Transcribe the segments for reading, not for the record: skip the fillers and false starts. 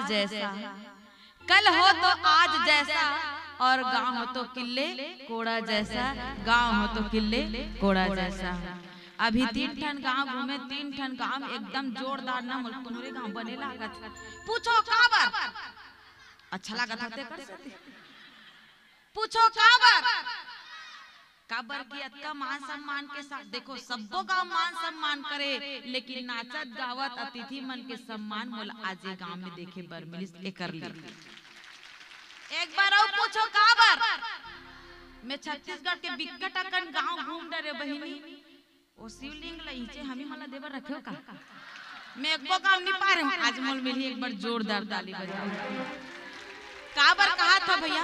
जैसा, कल हो तो आज जैसा, और गांव हो तो किले कोड़ा जैसा, गांव हो तो किले कोड़ा जैसा। अभी 3 ठन गांव घूमे, 3 ठन गांव एकदम जोरदार ना मुल्क तुम्हारे गांव बने लागत। पूछो काबर अच्छा लागत होते कर सकते, पूछो काबर की अतका मान सम्मान के साथ देखो सबो गांव मान सम्मान करे, लेकिन नाचत गावत अतिथि मन के सम्मान मोल आज गांव में देखे बर मिलिस। एकर ले एक बार और पूछो काबर। मैं छत्तीसगढ़ के बिकट अकन गांव घूम डरे बहिनी, ओ शिवलिंग लईचे हमी मला देवर रखियो का, मैं एको काम नहीं पा रहे हूं। आज मोल मिली एक बार जोरदार ताली बजाओ। काबर कहा था भैया,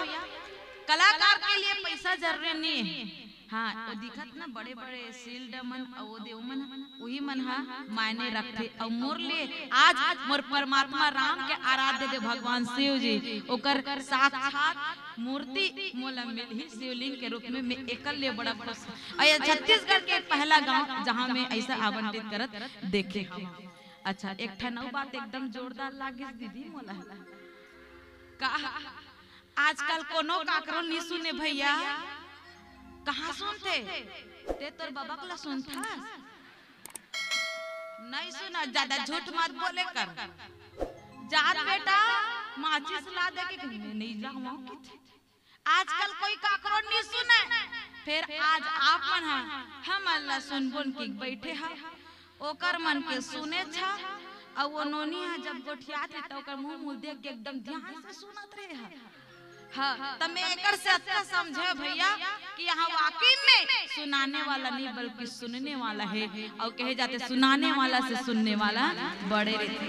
कलाकार के लिए पैसा जरूरी नहीं है। हाँ वो दिखत ना बड़े बड़े शील्ड मन और देव मन वही मन हा मायने रखते। और मोर लिए आज मोर परमात्मा राम के आराध्य देव भगवान शिव जी ओकर साक्षात मूर्ति मोला मिली शिवलिंग के रूप में। मैं एकल ले बड़ा खुश। और छत्तीसगढ़ के पहला गांव जहां में ऐसा आवंटित करत देखे। अच्छा एक ठन और बात एकदम जोरदार लागे दीदी मोला का, आजकल कोनो काकरो नहीं सुने भैया। कहाँ सुनते ते तोर बाबा को सुनता नहीं सुना, ज्यादा झूठ मत बोले कर। जात बेटा माचिस ला दे के नहीं जाऊं किथे। आजकल कोई काकरो नहीं सुने, फिर आज आप मन हम अल्लाह सुन बोल के बैठे हा ओकर मन के सुने छा। और वो नोनी है जब गोठिया थे तो ओकर मुंह मुंह देख के एकदम ध्यान से सुनत रहे हा। हाँ तब मैं एकर से अच्छा समझे भैया कि यहाँ वाकई में सुनाने वाला नहीं बल्कि सुनने वाला है। और कहे जाते सुनाने वाला से सुनने वाला बड़े रहते।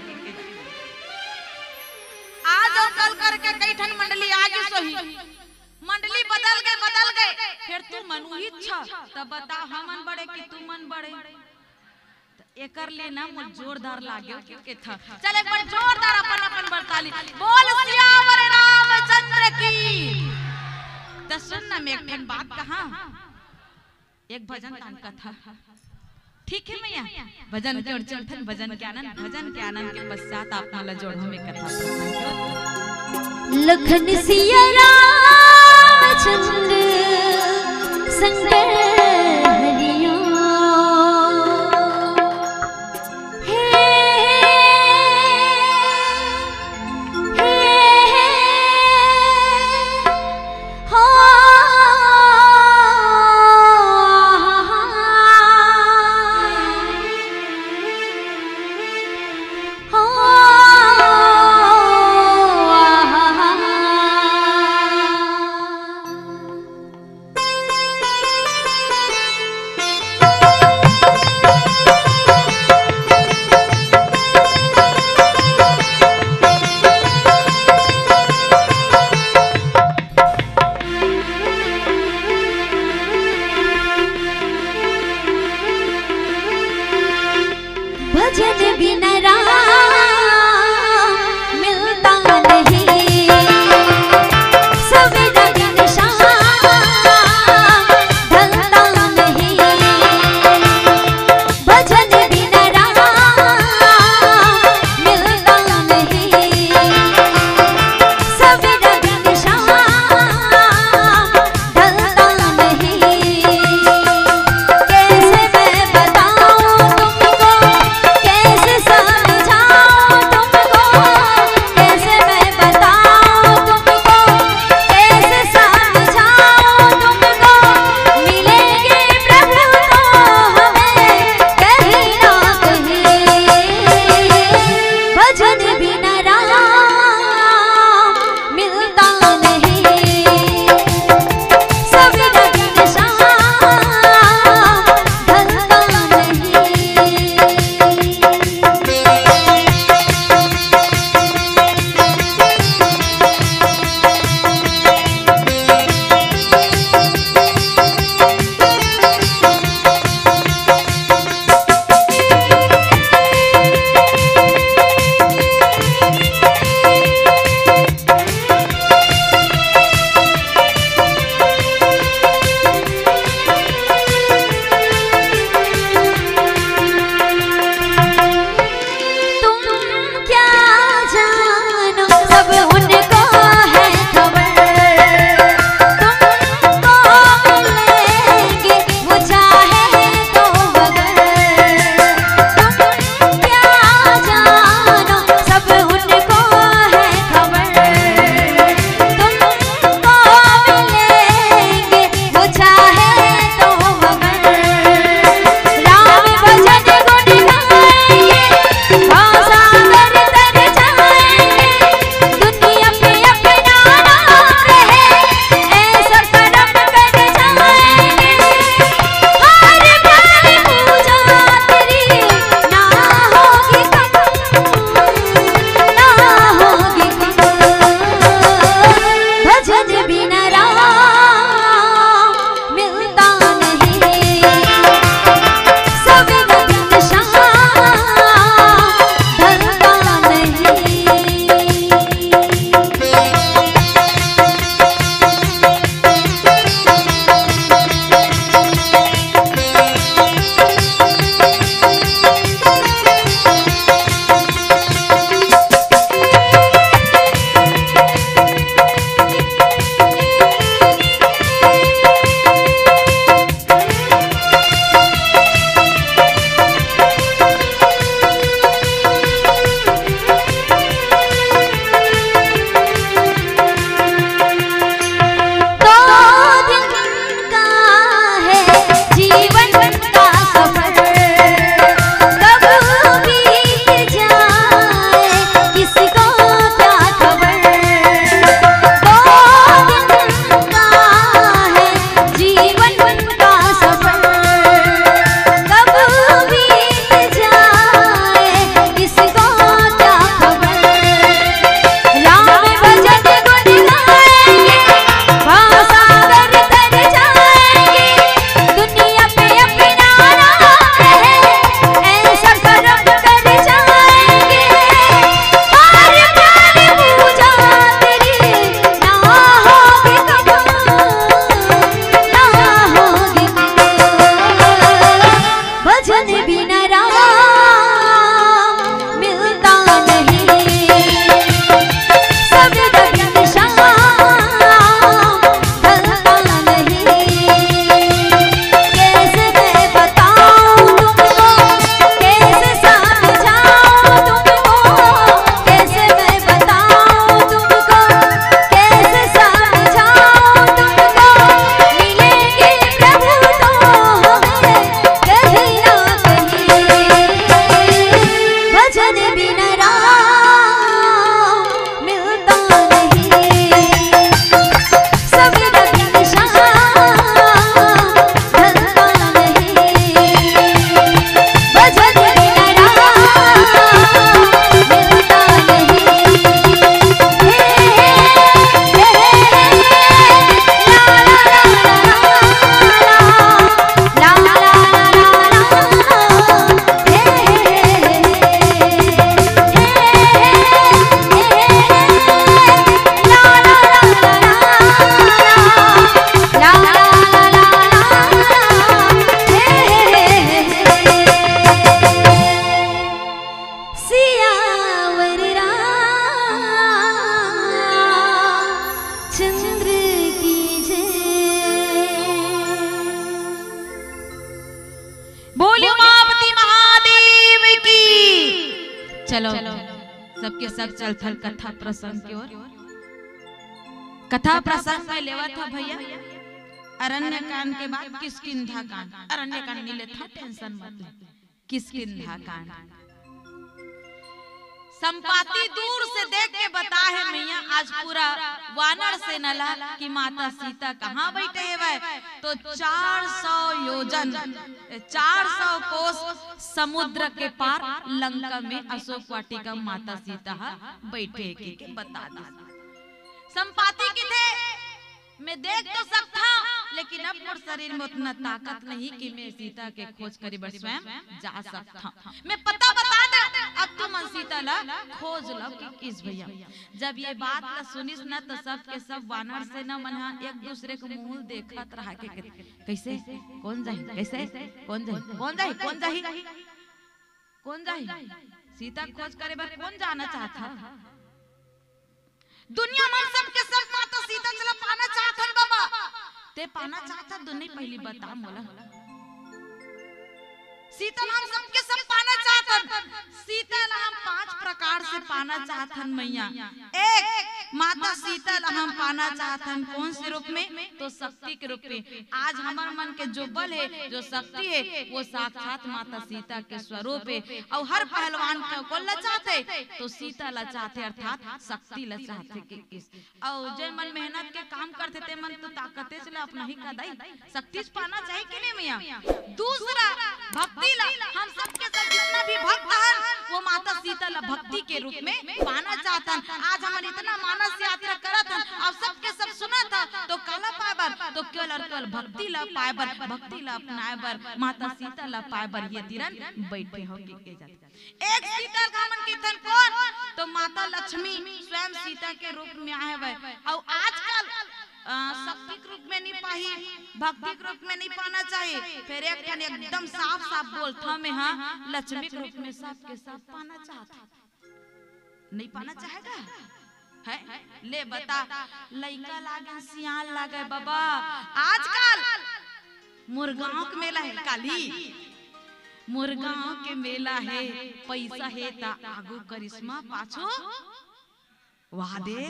आज और कल करके कई ठन मंडली आगे सोही, मंडली बदल गए फिर तू मन वही इच्छा तब बता हमन बड़े कि तू मन बड़े। एकर ले ना मुझ जोरदार लागे के था। चल एक बार जोरदार अपन बरताली बोल सियावर रामचंद्र की। तो सुन ना मैं एक ठन बात कहा, एक भजन तान का था ठीक है मैया, भजन जोड़ चढ़न भजन के आनंद के पश्चात आप माला जोड़ हमें कथा लखन सिया रामचंद्र संग सबके सब चलथल कथा प्रसंग की ओर। कथा प्रसंग में लेवा था भैया अरण्य कांड के बाद किष्किंधा कांड। अरण्य कांड नहीं लेता, टेंशन मत ले, किष्किंधा कांड। संपाति दूर से देख के बता है मैया आज पूरा वानर से नला कि माता सीता कहाँ बैठे है। तो 400 योजन 400 कोस समुद्र के पार लंका में अशोक वाटिका माता सीता बैठे के बता दी। संपाति की थे मैं देख तो सकता लेकिन अब मोर शरीर में उतना ताकत नहीं कि मैं सीता के खोज करी बस स्वयं जा सकता। मैं पता बता दे अब तुम सीता ला खोज लो कि किस भैया। जब ये बात ला सुनिस ना तो सब के सब वानर से न मना एक दूसरे को मुंह देखत रहा के कैसे कौन जाही कैसे कौन जाही कौन जाही कौन जाही कौन जाही सीता खोज करे बार कौन जाना चाहता। दुनिया में सबके सब माता सीता चला पाना चाहत बाबा ते पाना चाहता दुनिया पहली बता मोला। सीता हम सबके सब पाना चाहतन। सीता हम 5 प्रकार से पाना चाहतन मैया। एक माता सीता हम पाना चाहतन कौन से रूप में तो शक्ति के रूप में। आज हमार मन के जो बल है जो शक्ति है वो साक्षात माता सीता के स्वरूप है। और हर पहलवान को ला चाहते तो सीता ला चाहते अर्थात शक्ति ला चाहते कि किस। और जय मन मेहनत के काम करते थे मन तो ताकते चले अपना ही कदाई शक्ति पाना चाहिए कि नहीं मैया। दूसरा भक्ति हम सबके सब जितना भी भक्त है वो माता सीता ला भक्ति के रूप में पाना चाहता। आज हमारे इतना मानस यात्रा करत अब सबके सब सुना था तो काला पाएबर तो केवल और केवल भक्ति ला पाएबर भक्ति ला अपनाएबर माता सीता ला पाएबर ये तिरन बैठे हो के जाते। एक सीता का मन की थन कौन तो माता लक्ष्मी स्वयं सीता के रूप में आए हुए। और आजकल शक्ति के रूप में नहीं पाही भक्ति के रूप में नहीं पाना चाहिए। फिर एक एकदम साफ साफ बोलता मैं हाँ लक्ष्मी के रूप में सबके सब पाना चाहता नहीं पाना चाहेगा है ले बता लइका लागे सियान लागे बाबा। आजकल मुरगांव के मेला है काली मुरगांव के मेला है पैसा है ता आगू करिश्मा पाछो वादे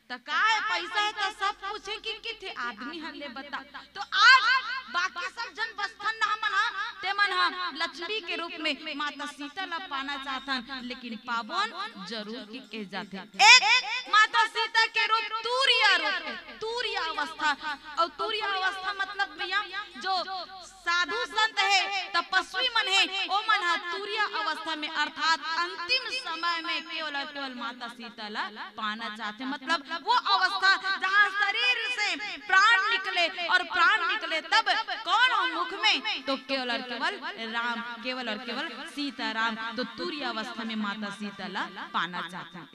तकाए पैसा है तो सब पूछे कि किथे आदमी हल्ले बता। तो आज बाकी सब जन बस्थन ना मना ते मना लक्ष्मी के रूप में माता सीता ला पाना चाहता लेकिन पावन जरूर की कह जाते। एक माता सीता के रूप तूर्य अवस्था। और तूर्य अवस्था मतलब भैया जो साधु संत है तपस्वी मन है ओ मन तूर्य अवस्था में अर्थात अंतिम समय में केवल और केवल माता सीता ला पाना चाहते। मतलब वो अवस्था जहाँ शरीर से प्राण निकले और प्राण निकले तब कौन हो मुख में तो केवल और केवल राम केवल और केवल सीता राम। तो तूर्य अवस्था में माता सीता ला पाना चाहते हैं।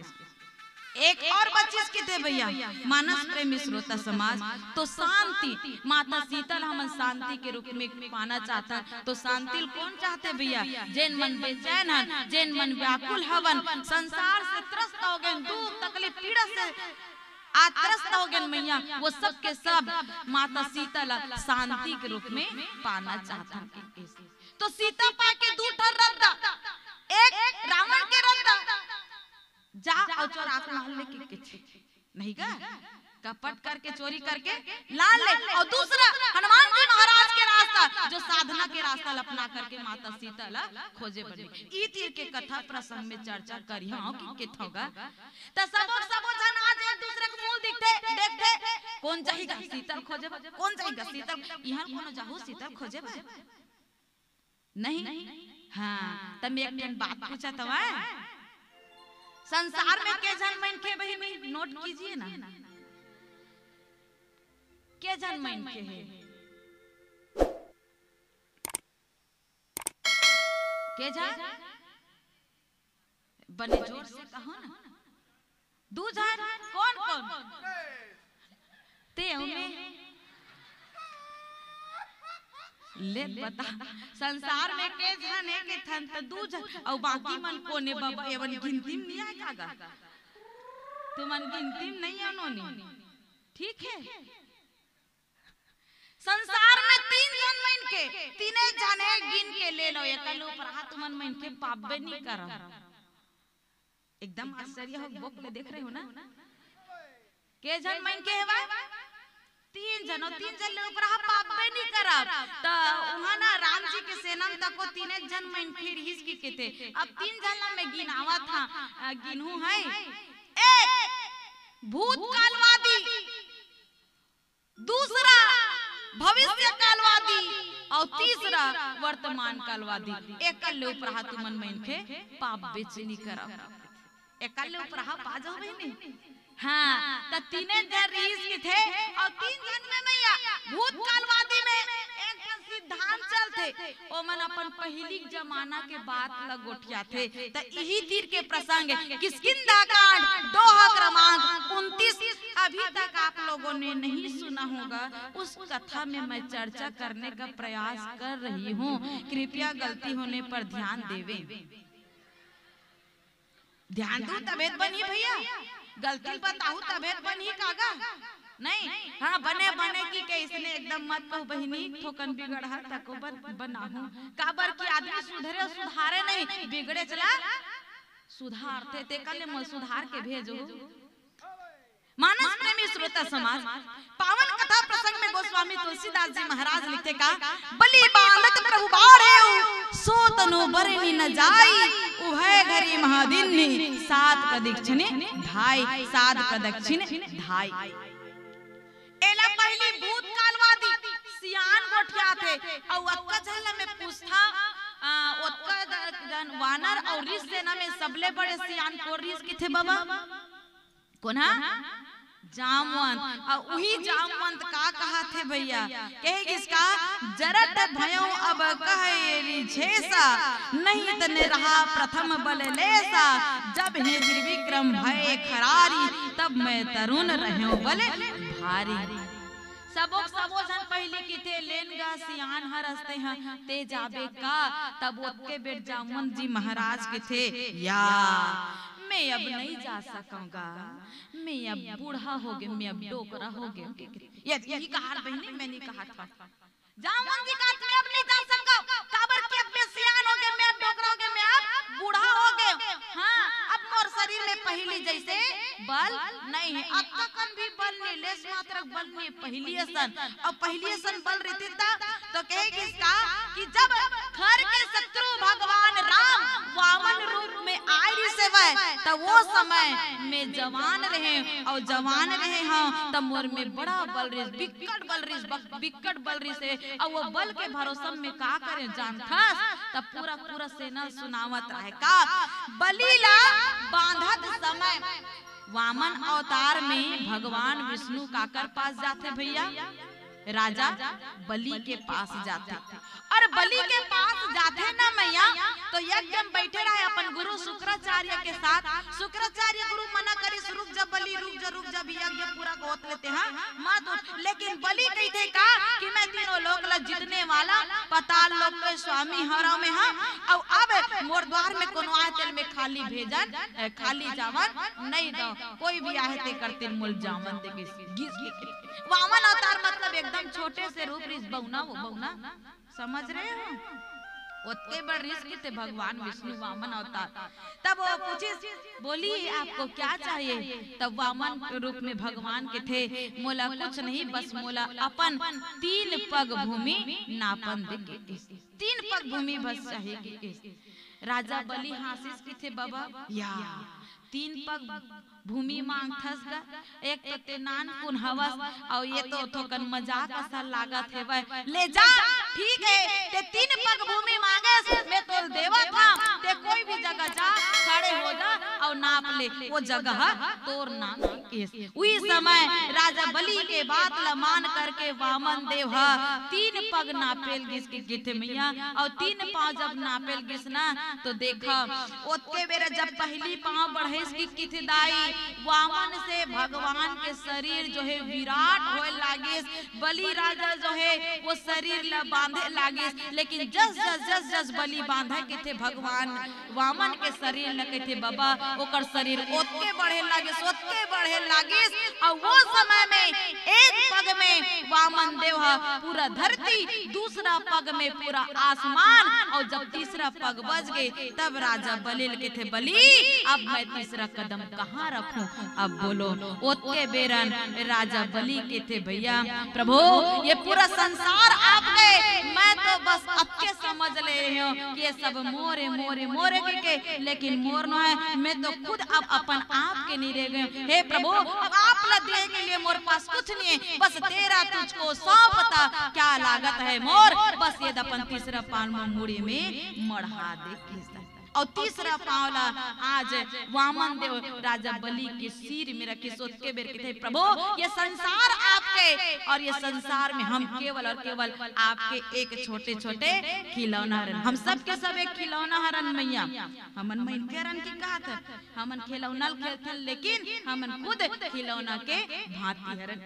एक और बच्चीस की थे भैया मानस प्रेमी श्रोता समाज तो शांति माता सीता हम शांति के रूप में पाना चाहता। तो शांति कौन चाहते भैया जैन मन बेचैन हन जैन मन व्याकुल हवन संसार से त्रस्त हो गए दुख तकलीफ पीड़ा से आत्रस्त हो गए मैया वो सब के सब माता सीता ला शांति के रूप में पाना चाहता। तो सीता पा के दूठा रद्दा एक रावण के रद्दा जा और चोरा लेके नहीं का कपट करके चोरी करके लाल ले। और दूसरा हनुमान जी महाराज के रास्ता जो साधना के रास्ता अपना करके माता सीता ला खोजे बने। ई तीर के कथा प्रसंग में चर्चा करी हां कि कित होगा त सब जन आज एक दूसरे को मुंह दिखते देखते कौन जाएगा सीता खोजे कौन जाएगा सीता यहां कोनो जाहू सीता खोजे नहीं। हां तब एक बात पूछा तो संसार में के जन मन के बहिनी नोट कीजिए ना के जन मन के है के जन बने जोर से कहो ना दू जन कौन कौन ते में ले बता संसार में के जन है के थन त दू जन और बाकी मन कोने बाबा एवन गिनती नहीं आए कागा तो मन गिनती नहीं आनोनी ठीक है। संसार में 3 जन मन के तीने जाने गिन के ले लो एकल ऊपर हाथ मन मन के पापबे नहीं करो एकदम आश्चर्य हो बोक ले देख रहे हो ना के जन मन के हेवा 3 जन ले ऊपर पापे नहीं करब त उहा ना राम जी के सेना में तको 3 जन मन फिर हिस की थे अब 3 जन में गिनावा था गिनहू है एक भूतकालवादी, दूसरा भविष्य कालवादी और तीसरा वर्तमान कालवादी। एकल ऊपर हाथ मन मन के पाप बेचनी करब एकल ऊपर हा पा जाओ बहनी। हाँ तो 3 जन रीस के थे और 3 जन में मैया भूतकालवादी में एक सिद्धांत चलते ओ मन अपन पहली जमाना के बात लगोठिया थे। तो यही तीर के प्रसंग किष्किंधा कांड दोहा क्रमांक 29 अभी तक आप लोगों ने नहीं सुना होगा, उस कथा में मैं चर्चा करने का प्रयास कर रही हूँ। कृपया गलती होने पर ध्यान देवे। ध्यान दो तबीयत बनी भैया, गलती बताऊ तबीयत बनी कागा नहीं। हाँ बने बने की के इसने एकदम मत कहो बहिनी ठोकन बिगड़ा तको बनाहू काबर की आदमी सुधरे सुधारे नहीं बिगड़े चला सुधारते ते कल म सुधार के भेजो। मानस प्रेमी श्रोता समाज पावन कथा प्रसंग में गोस्वामी तुलसीदास जी महाराज लिखते का बलि बालक प्रभु बाड़े सो तनु बरनी न जाई उभय घरी महादिनी 7 प्रदक्षिणे ढाई 7 प्रदक्षिणे ढाई। एला पहली भूतकालवादी सियान गोठिया थे और अक्का झल्ला में पूछता ओत्का जन वानर और ऋष सेना में सबले बड़े सियान को ऋष की थे बाबा कोना जामवंत। और वही जामवंत का कहा थे भैया कहे किसका जरत भयो अब कहे झेसा नहीं तने रहा प्रथम बल लेसा जब हे त्रिविक्रम भय खरारी तब मैं तरुण रहो बल भारी। सबो जन पहले की थे लेनगा सियान हरसते हैं ते जाबे का तब ओके बेट जामवंत जी महाराज के थे या मैं अब नहीं जा सकूंगा, मैं अब बूढ़ा हो गया, मैं अब डोकरा हो गया। यही कहा बहनी मैंने कहा था जामवंत जी का मैं अब नहीं जा सकता काबर के अब मैं सियान हो गया, मैं अब डोकरा हो गया, मैं अब बूढ़ा हो गया। हाँ अब मोर शरीर में पहले जैसे बल नहीं है, अब तक भी बल नहीं लेस मात्र बल नहीं पहली सन और पहली सन बल रहती था। तो कहे किसका कि जब खर के शत्रु भगवान राम वामन रूप में आए से तो वो समय में जवान रहे और जवान रहे हाँ तब मोर में बड़ा बल रिस बिकट बल रिस है और वो बल के भरोसा में का करे जानता तब पूरा सेना सुनावत रहे का बलिला बांधत समय वामन अवतार में भगवान विष्णु काकर पास जाते भैया राजा बलि के पास जाते और बलि के पास जाते ना मैया तो यज्ञ में बैठे रहे अपन गुरु शुक्राचार्य के साथ। शुक्राचार्य गुरु मना करे रुक जा बलि रुक जा यज्ञ पूरा होत लेते हैं मत लेकिन बलि कहते का कि मैं तीनों लोक ला जीतने वाला पताल लोक के स्वामी हरा में हां और अब मोर द्वार में कोनो आए तेल में खाली भेजन खाली जावन नहीं दो कोई भी आए ते करते मूल जावन दे घिस वामन अवतार मतलब एकदम छोटे से रूप रिस बहुना समझ रहे हो उतने बड़ रिस्क थे भगवान विष्णु वामन अवतार। तब वो पूछे बोली आपको क्या चाहिए तब वामन रूप में भगवान के थे मोला कुछ नहीं बस मोला अपन 3 पग भूमि नापन दे 3 पग भूमि बस चाहिए। राजा बलि हासिस की थे बाबा या 3 पग भूमि मांगथस गा एक तो तेनान कुन हवस और ये तो थोकन मजाक सा लागत है वह ले जा ठीक है ते 3 पग भूमि मांगे मैं तो देवा था ते कोई भी जगह जा खड़े हो जा और नाप ले वो जगह तोर नाम उसी समय राजा बलि के बात ला मान करके वामन देव 3 पग नापेल गिस के गिथे मैया और 3 पांव जब नापेल गिस ना तो देखा ओतके बेरा जब पहली पांव बढ़ेस की किथे दाई वामन से भगवान के शरीर जो है विराट होए लागिस बलि राजा जो है वो शरीर ला बांधे लागिस लेकिन जस बलि बांधे के थे भगवान वामन के शरीर न के थे बाबा ओकर शरीर ओतके बढ़े लागे और वो समय में एक पग में वामन देव पूरा धरती, दूसरा पग में पूरा आसमान, और जब तीसरा पग बज गए तब राजा बलि के थे, बलि अब मैं तीसरा कदम कहाँ रखूं? अब बोलो ओतके बेरन राजा बलि के थे, भैया प्रभु ये पूरा संसार आप गए, मैं तो बस अब के समझ ले रही हूँ कि ये सब मोरे मोरे मोरे के, लेकिन मोर न है, मैं तो खुद अब अपन आप के नहीं रह गए। हे प्रभु अब आप लदे के लिए मोर पास कुछ नहीं है, बस तेरा तुझको सौंपता, क्या लागत है मोर, बस ये अपन तीसरा पान मुड़ी में मढ़ा दे। और तीसरा पावला आज वामन देव राजा बलि के सिर में रखे, सोच के बेर के थे, प्रभु ये संसार आपके, और ये संसार में हम केवल और केवल आपके एक छोटे छोटे खिलौना हरन, हम सब के सब एक खिलौना हरन मैया, हमन मैन के हरन की कहा था, हमन खिलौना खेलते लेकिन हमन खुद खिलौना के भांति हरन।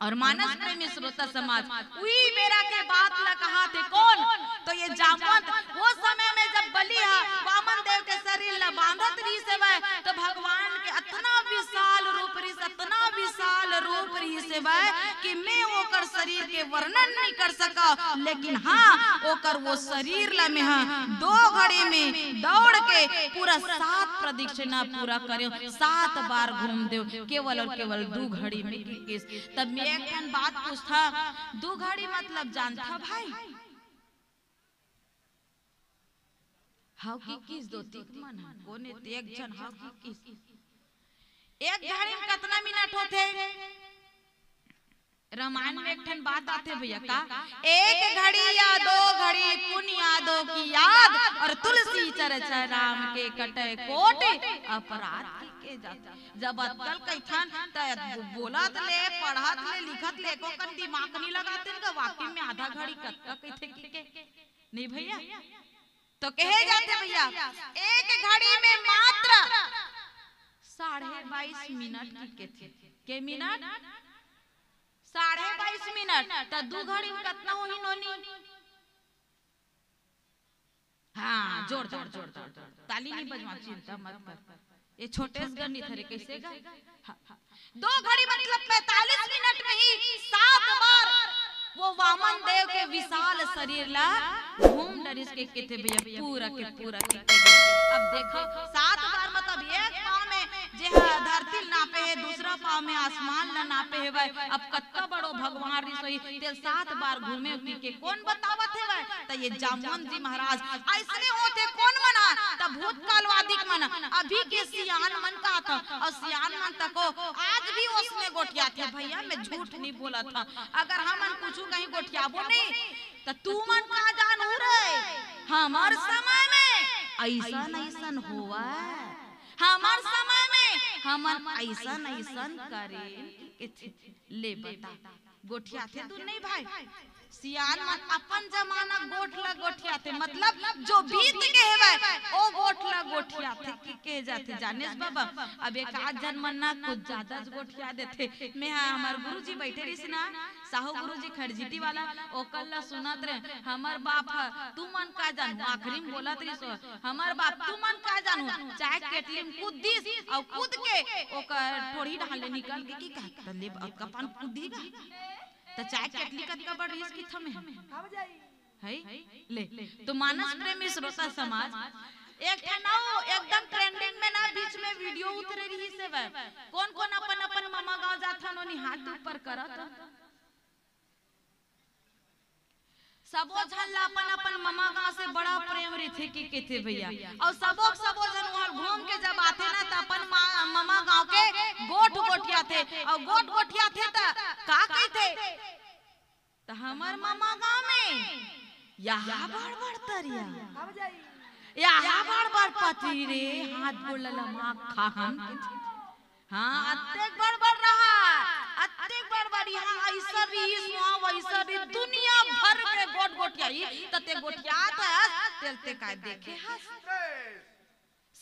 और मानस प्रेमी श्रोता समाज उई मेरा के बात ला कहा थे कौन, तो ये जामवंत वो समय में जब बलि वामन देव के शरीर ला बांधत रही से वह, तो भगवान के इतना विशाल रूप रही, इतना विशाल रूप रही से वह कि मैं ओकर शरीर के वर्णन नहीं कर सका, लेकिन हाँ ओकर वो शरीर ला में दो घड़ी में दौड़ के पूरा 7 प्रदक्षिणा पूरा करे, 7 बार घूम दे, केवल और केवल 2 घड़ी में। तब एक जन बात पूछता, 2 घड़ी मतलब जानता भाई? हाउ की किस दो तीक मन कोने एक जन हाउ की किस, एक घड़ी में कितना मिनट होते? रामायण में एक ठन बात आते भैया का, 1 घड़ी या 2 घड़ी पुण्य यादों की याद, और तुलसी चर्चा राम के कटे कोट अपराध के जाता। जब अतल कैथन त बोलत ले पढ़त ले लिखत ले को कन दिमाग नहीं लगाते का, वाकई में आधा घड़ी कत्ता कैथे के नहीं भैया, तो कहे जाते भैया 1 घड़ी में मात्र 22.5 मिनट के मिनट 22.5 मिनट, तो 2 घड़ी में कितना होही नोनी? हाँ जोर जोर जोर जोर ताली नहीं बजवा, चिंता मत कर, ये छोटे गणित है कैसे गा। 2 घड़ी मतलब 45 मिनट में ही 7 बार वो वामन देव के विशाल शरीर ला घूम डरिस के थे भैया पूरा के पूरा के। अब देखो 7 बार मतलब एक पाँव में जे धरती नापे है, दूसरा पाँव में आसमान ला नापे है भाई, अब कत्ता बड़ो भगवान रिसोई ते 7 बार घूमे के कौन बतावत है भाई? तो ये जामवंत जी महाराज ऐसने होते कौन मना, तब भूतकालवादिक मना, अभी के सियान मन का था, और सियान मन तको आज भी उसमें गोटिया थे भैया, मैं झूठ नहीं बोला था, अगर हम कुछ कहीं गोटियाबो नहीं तो तू मन का जानू रे, हमार समय में ऐसा ऐसन हुआ, हमार समय में हमन ऐसन ऐसन करे ले बता गोठिया थे तू नहीं भाई, सियान मन अपन जमाना गोठला गोठिया थे, मतलब जो बीत के है ओ गोठला गोठिया थे के जाते जाने बाबा। अब एक आध जन मन ना कुछ ज्यादा गोठिया देते, मैं हमार गुरुजी बैठे रही ना, साहू गुरुजी खड़जीटी वाला, ओकर ला सुनत रहे, हमार बाप तू मन का जानू, आखिरी में बोलत रही सो हमार बाप तू मन का जानू, चाहे केटली में कूद दिस और कूद के ओकर थोड़ी ढाले निकल के की कहत ले कपान कूदीगा, तो चाय केटली का बड़ रिस्क थमे है ले। तो मानस प्रेमी श्रोता समाज एक ठनाओ एकदम ट्रेंडिंग में ना बीच में वीडियो उतरे रही से वे कौन कौन अपन अपन मामा गांव जाथा नो हाथ ऊपर करत, सबो झन ला अपन अपन मामा गांव से बड़ा प्रेम रही के थे भैया, और सबो जन वहां घूम के जब आते ना तो अपन मामा गांव के गोठ गोठिया थे, और गोठ गोठिया थे तो का कहते तो हमार मामा गांव में यहाँ बड़ तरिया, यहाँ बड़ पति रे हाथ बोलला मां खाहन, हाँ अत्तेक बड़ रहा, अत्तेक बड़ यहाँ ऐसा भी वैसा भी दुनिया भर के गोट गोटिया तते गोटिया था तेलते का देखे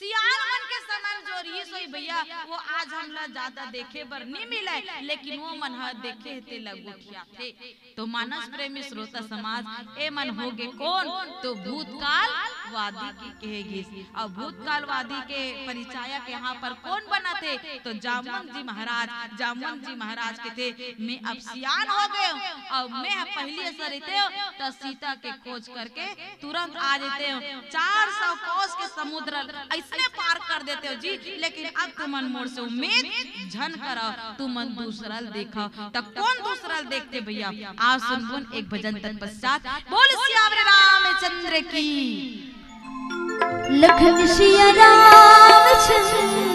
सियान मन के समय जो रही सोई भैया वो आज हमला ज्यादा देखे बर नहीं मिले, लेकिन वो मन देखे थे लगोठिया थे। तो मानस प्रेमी श्रोता समाज ए मन होगे कौन, तो भूतकाल वादी की कहेगी। और भूतकालवादी के परिचायक यहाँ पर कौन बना थे? तो जामवंत जी महाराज। जामवंत जी महाराज के थे मैं अब सियान हो गए और मैं पहली ऐसा रहते हो तो सीता के खोज करके तुरंत आ जाते हो। 400 कोस के समुद्र ऐसे पार कर देते हो जी, लेकिन अब तुमन मोर से उम्मीद झन करो, तुमन दूसरा देखो। तब कौन दूसरा देखते भैया? आप सुन एक भजन तत्पश्चात। बोल सियावर रामचंद्र की। लखन सिया रामचंद्र